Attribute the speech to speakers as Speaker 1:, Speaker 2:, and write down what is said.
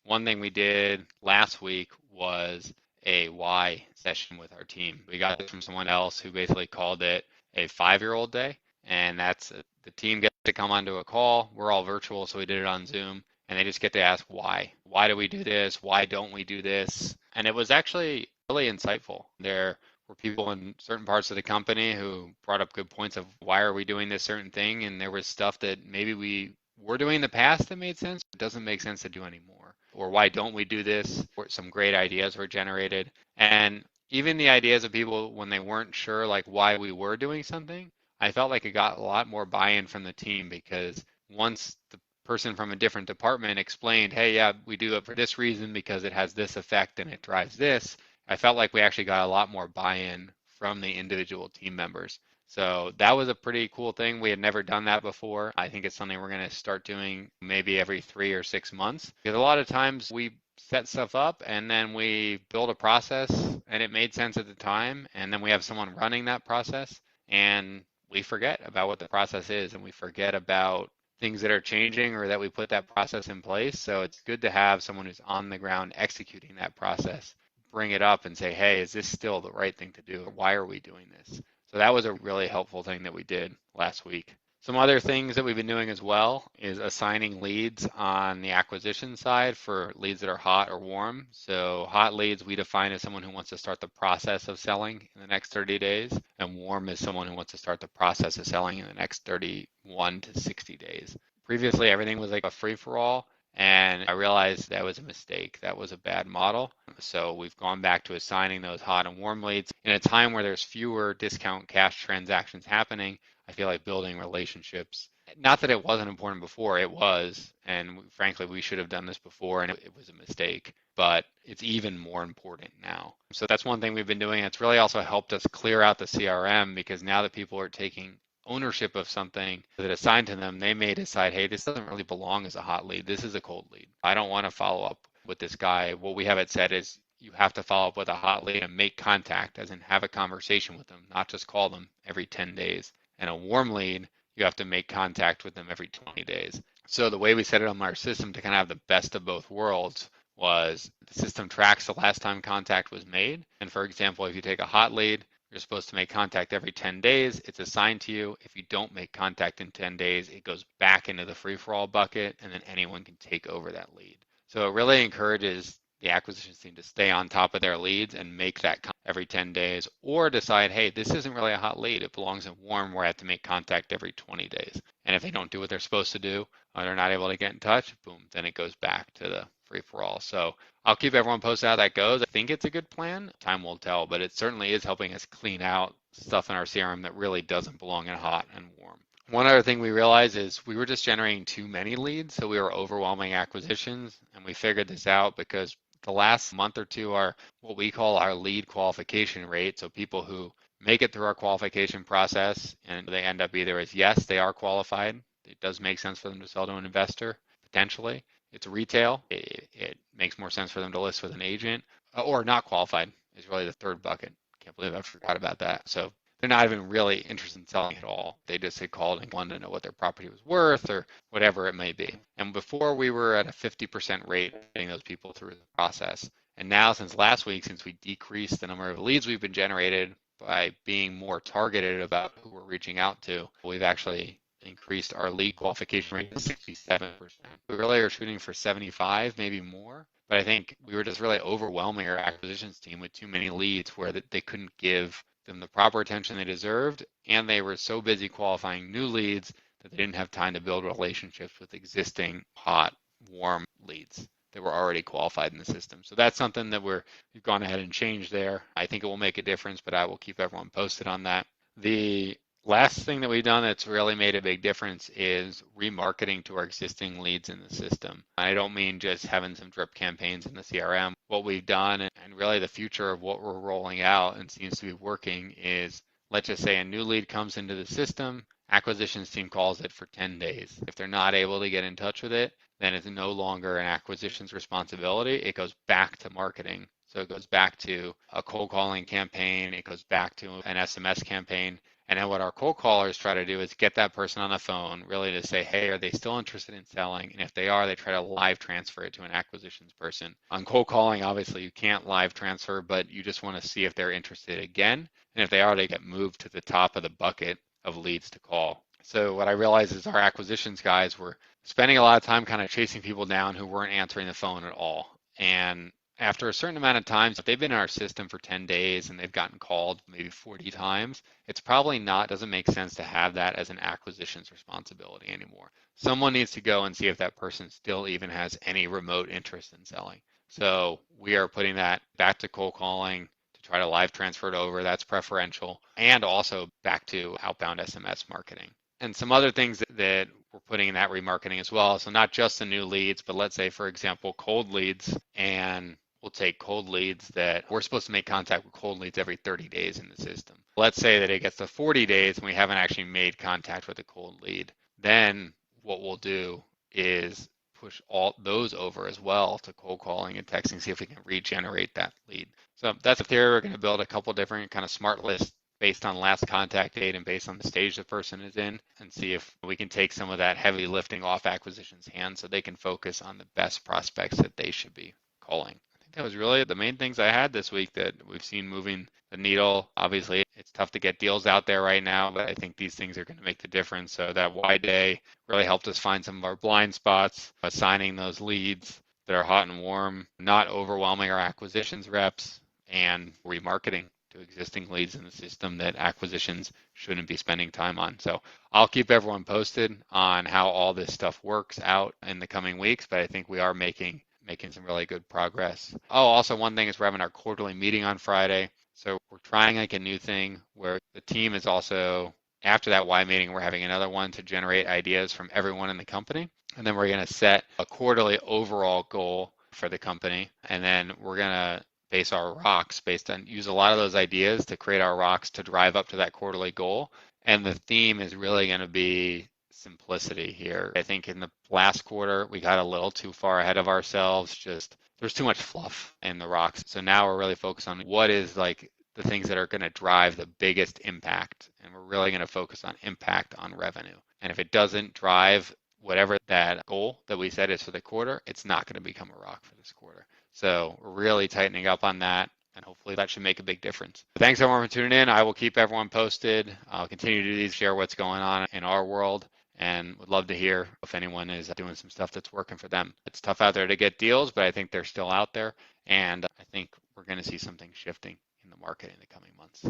Speaker 1: one thing we did last week was a why session with our team. We got this from someone else who basically called it a 5-year-old day. And that's the team gets to come onto a call. We're all virtual, so we did it on Zoom. And they just get to ask why. Why do we do this? Why don't we do this? And it was actually really insightful. There were people in certain parts of the company who brought up good points of why are we doing this certain thing, and there was stuff that maybe we were doing in the past that made sense, but doesn't make sense to do anymore. Or why don't we do this? Some great ideas were generated. And even the ideas of people when they weren't sure like why we were doing something, I felt like it got a lot more buy-in from the team because once the person from a different department explained, hey, yeah, we do it for this reason because it has this effect and it drives this, I felt like we actually got a lot more buy-in from the individual team members. So that was a pretty cool thing. We had never done that before. I think it's something we're going to start doing maybe every 3 or 6 months because a lot of times we set stuff up and then we build a process and it made sense at the time. And then we have someone running that process and we forget about what the process is and we forget about things that are changing or that we put that process in place. So it's good to have someone who's on the ground executing that process bring it up and say, hey, is this still the right thing to do? Why are we doing this? So that was a really helpful thing that we did last week. Some other things that we've been doing as well is assigning leads on the acquisition side for leads that are hot or warm. So hot leads we define as someone who wants to start the process of selling in the next 30 days, and warm is someone who wants to start the process of selling in the next 31 to 60 days. Previously, everything was like a free-for-all, and I realized that was a mistake. That was a bad model. So we've gone back to assigning those hot and warm leads. In a time where there's fewer discount cash transactions happening, I feel like building relationships, not that it wasn't important before, it was, and frankly, we should have done this before and it was a mistake, but it's even more important now. So that's one thing we've been doing. It's really also helped us clear out the CRM because now that people are taking ownership of something that assigned to them, they may decide, hey, this doesn't really belong as a hot lead. This is a cold lead. I don't want to follow up with this guy. What we have it said is you have to follow up with a hot lead and make contact, as in have a conversation with them, not just call them every 10 days. And a warm lead, you have to make contact with them every 20 days. So the way we set it on our system to kind of have the best of both worlds was the system tracks the last time contact was made. And for example, if you take a hot lead, you're supposed to make contact every 10 days. It's assigned to you. If you don't make contact in 10 days, it goes back into the free-for-all bucket, and then anyone can take over that lead. So it really encourages the acquisitions team to stay on top of their leads and make that every 10 days, or decide, hey, this isn't really a hot lead. It belongs in warm where I have to make contact every 20 days. And if they don't do what they're supposed to do, or they're not able to get in touch, boom, then it goes back to the free-for-all. So I'll keep everyone posted how that goes. I think it's a good plan. Time will tell, but it certainly is helping us clean out stuff in our CRM that really doesn't belong in hot and warm. One other thing we realized is we were just generating too many leads, so we were overwhelming acquisitions, and we figured this out because the last month or two are what we call our lead qualification rate. So people who make it through our qualification process and they end up either as yes, they are qualified. It does make sense for them to sell to an investor, potentially. It's retail. It makes more sense for them to list with an agent, or not qualified is really the third bucket. Can't believe I forgot about that. So they're not even really interested in selling at all. They just had called and wanted to know what their property was worth or whatever it may be. And before we were at a 50% rate getting those people through the process. And now since last week, since we decreased the number of leads we've been generated by being more targeted about who we're reaching out to, we've actually increased our lead qualification rate to 67%. We really are shooting for 75, maybe more. But I think we were just really overwhelming our acquisitions team with too many leads where they couldn't give them the proper attention they deserved, and they were so busy qualifying new leads that they didn't have time to build relationships with existing hot, warm leads that were already qualified in the system. So that's something that we've gone ahead and changed there. I think it will make a difference, but I will keep everyone posted on that. The last thing that we've done that's really made a big difference is remarketing to our existing leads in the system. I don't mean just having some drip campaigns in the CRM. What we've done and really the future of what we're rolling out and seems to be working is, let's just say a new lead comes into the system, acquisitions team calls it for 10 days. If they're not able to get in touch with it, then it's no longer an acquisitions responsibility. It goes back to marketing. So it goes back to a cold calling campaign, it goes back to an SMS campaign. And then what our cold callers try to do is get that person on the phone, really to say, hey, are they still interested in selling? And if they are, they try to live transfer it to an acquisitions person. On cold calling, obviously you can't live transfer, but you just want to see if they're interested again. And if they are, they get moved to the top of the bucket of leads to call. So what I realized is our acquisitions guys were spending a lot of time kind of chasing people down who weren't answering the phone at all. And after a certain amount of times, if they've been in our system for 10 days and they've gotten called maybe 40 times, it's probably doesn't make sense to have that as an acquisitions responsibility anymore. Someone needs to go and see if that person still even has any remote interest in selling. So we are putting that back to cold calling to try to live transfer it over. That's preferential. And also back to outbound SMS marketing. And some other things that we're putting in that remarketing as well. So not just the new leads, but let's say, for example, cold leads, and we'll take cold leads that we're supposed to make contact with cold leads every 30 days in the system. Let's say that it gets to 40 days and we haven't actually made contact with a cold lead. Then what we'll do is push all those over as well to cold calling and texting, see if we can regenerate that lead. So that's a theory. We're going to build a couple different kind of smart lists based on last contact date and based on the stage the person is in, and see if we can take some of that heavy lifting off acquisition's hands so they can focus on the best prospects that they should be calling. I think that was really the main things I had this week that we've seen moving the needle. Obviously, it's tough to get deals out there right now, but I think these things are going to make the difference. So that Y day really helped us find some of our blind spots, assigning those leads that are hot and warm, not overwhelming our acquisitions reps, and remarketing to existing leads in the system that acquisitions shouldn't be spending time on. So I'll keep everyone posted on how all this stuff works out in the coming weeks, but I think we are making some really good progress. Oh, also one thing is we're having our quarterly meeting on Friday. So we're trying like a new thing where the team is also, after that Y meeting, we're having another one to generate ideas from everyone in the company. And then we're going to set a quarterly overall goal for the company. And then we're going to base our rocks use a lot of those ideas to create our rocks to drive up to that quarterly goal. And the theme is really going to be simplicity here. I think in the last quarter, we got a little too far ahead of ourselves. Just there's too much fluff in the rocks. So now we're really focused on what is like the things that are going to drive the biggest impact. And we're really going to focus on impact on revenue. And if it doesn't drive whatever that goal that we set is for the quarter, it's not going to become a rock for this quarter. So we're really tightening up on that, and hopefully that should make a big difference. Thanks everyone for tuning in. I will keep everyone posted. I'll continue to do these, share what's going on in our world, and would love to hear if anyone is doing some stuff that's working for them. It's tough out there to get deals, but I think they're still out there, and I think we're going to see something shifting in the market in the coming months.